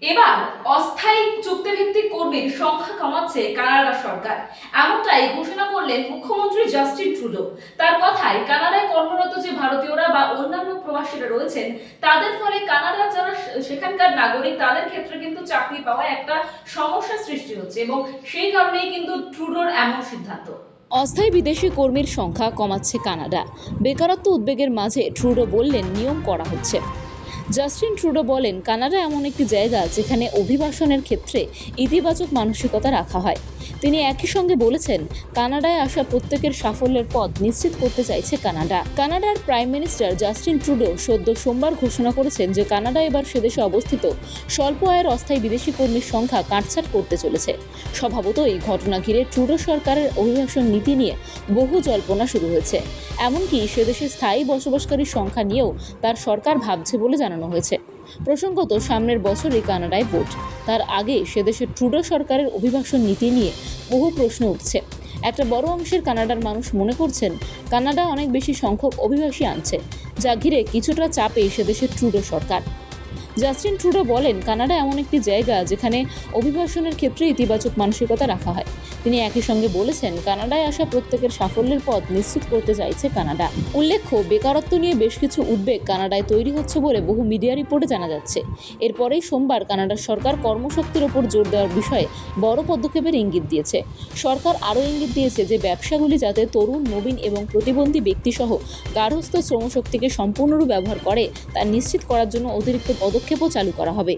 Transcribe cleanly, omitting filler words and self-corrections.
এবার অস্থায়ী চুক্তিভিত্তিক কর্মীর সংখ্যা কমাচ্ছে কানাডা সরকার। এমনটাই ঘোষণা করলেন মুখ্যমন্ত্রী জাস্টিন ট্রুডো। তার কথায় কানাডায় কর্মরত যে ভারতীয়রা বা অন্যান্য প্রবাসীরা রয়েছেন তাদের ফলে কানাডা যারা সেখানকার নাগরিক তাদের ক্ষেত্রে কিন্তু চাকরি পাওয়ায় একটা সমস্যা সৃষ্টি হচ্ছে এবং সেই কারণেই কিন্তু ট্রুডোর এমন সিদ্ধান্ত। অস্থায়ী বিদেশি কর্মীর সংখ্যা কমাচ্ছে কানাডা। বেকারত্ব উদ্বেগের মাঝে ট্রুডো বললেন নিয়ম করা হচ্ছে। জাস্টিন ট্রুডো বলেন, কানাডা এমন একটি জায়গা যেখানে অভিবাসনের ক্ষেত্রে ইতিবাচক মানসিকতা রাখা হয়। তিনি একই সঙ্গে বলেছেন, কানাডায় আসা প্রত্যেকের সাফল্যের পথ নিশ্চিত করতে চাইছে কানাডা। কানাডার প্রাইম মিনিস্টার জাস্টিন ট্রুডো সদ্য সোমবার ঘোষণা করেছেন যে কানাডা এবার সেদেশে অবস্থিত স্বল্প আয়ের অস্থায়ী বিদেশি কর্মীর সংখ্যা কাটছাঁট করতে চলেছে। স্বভাবত এই ঘটনা ঘিরে ট্রুডো সরকারের অভিবাসন নীতি নিয়ে বহু জল্পনা শুরু হয়েছে। এমনকি সেদেশে স্থায়ী বসবাসকারীর সংখ্যা নিয়েও তার সরকার ভাবছে বলে জানানো হয়েছে। প্রসঙ্গত, সামনের বছরই কানাডায় ভোট। তার আগে সেদেশের ট্রুডো সরকারের অভিবাসন নীতি নিয়ে বহু প্রশ্ন উঠছে। একটা বড় অংশের কানাডার মানুষ মনে করছেন কানাডা অনেক বেশি সংখ্যক অভিবাসী আনছে, যা ঘিরে কিছুটা চাপে সেদেশের ট্রুডো সরকার। জাস্টিন ট্রুডো বলেন, কানাডা এমন একটি জায়গা যেখানে অভিবাসনের ক্ষেত্রে ইতিবাচক মানসিকতা রাখা হয়। তিনি একই সঙ্গে বলেছেন, কানাডায় আসা প্রত্যেকের সাফল্যের পথ নিশ্চিত করতে চাইছে কানাডা। উল্লেখ্য, বেকারত্ব নিয়ে বেশ কিছু উদ্বেগ কানাডায় তৈরি হচ্ছে বলে বহু মিডিয়া রিপোর্টে জানা যাচ্ছে। এরপরেই সোমবার কানাডার সরকার কর্মশক্তির ওপর জোর দেওয়ার বিষয়ে বড় পদক্ষেপের ইঙ্গিত দিয়েছে। সরকার আরও ইঙ্গিত দিয়েছে যে ব্যবসাগুলি যাতে তরুণ, নবীন এবং প্রতিবন্ধী ব্যক্তিসহ গার্হস্থ্য শ্রমশক্তিকে সম্পূর্ণরূপে ব্যবহার করে তা নিশ্চিত করার জন্য অতিরিক্ত পদক্ষেপও চালু করা হবে।